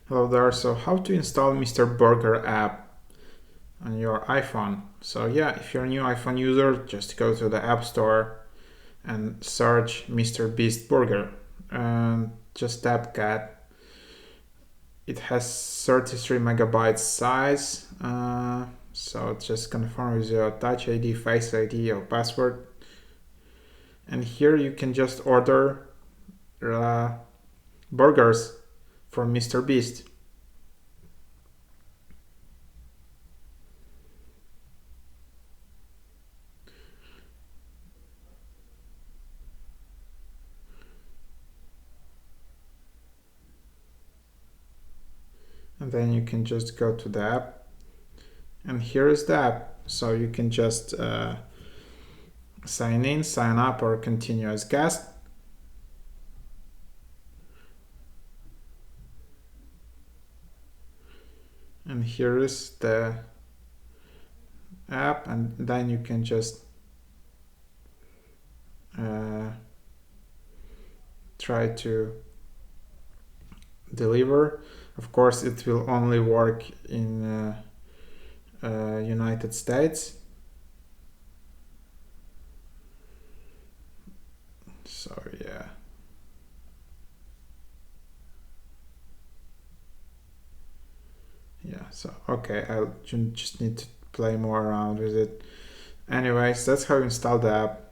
Hello there. So how to install MrBeast app on your iPhone? So yeah, if you're a new iPhone user, just go to the App Store and search MrBeast Burger and just tap get. It has 33 megabytes size. So just confirm with your Touch ID, Face ID or password. And here you can just order burgers from MrBeast. And then you can just go to the app, and here is the app. So you can just sign in, sign up, or continue as guest. And here is the app, and then you can just try to deliver. Of course, it will only work in United States. So yeah. So okay, I just need to play more around with it. Anyways, that's how you install the app.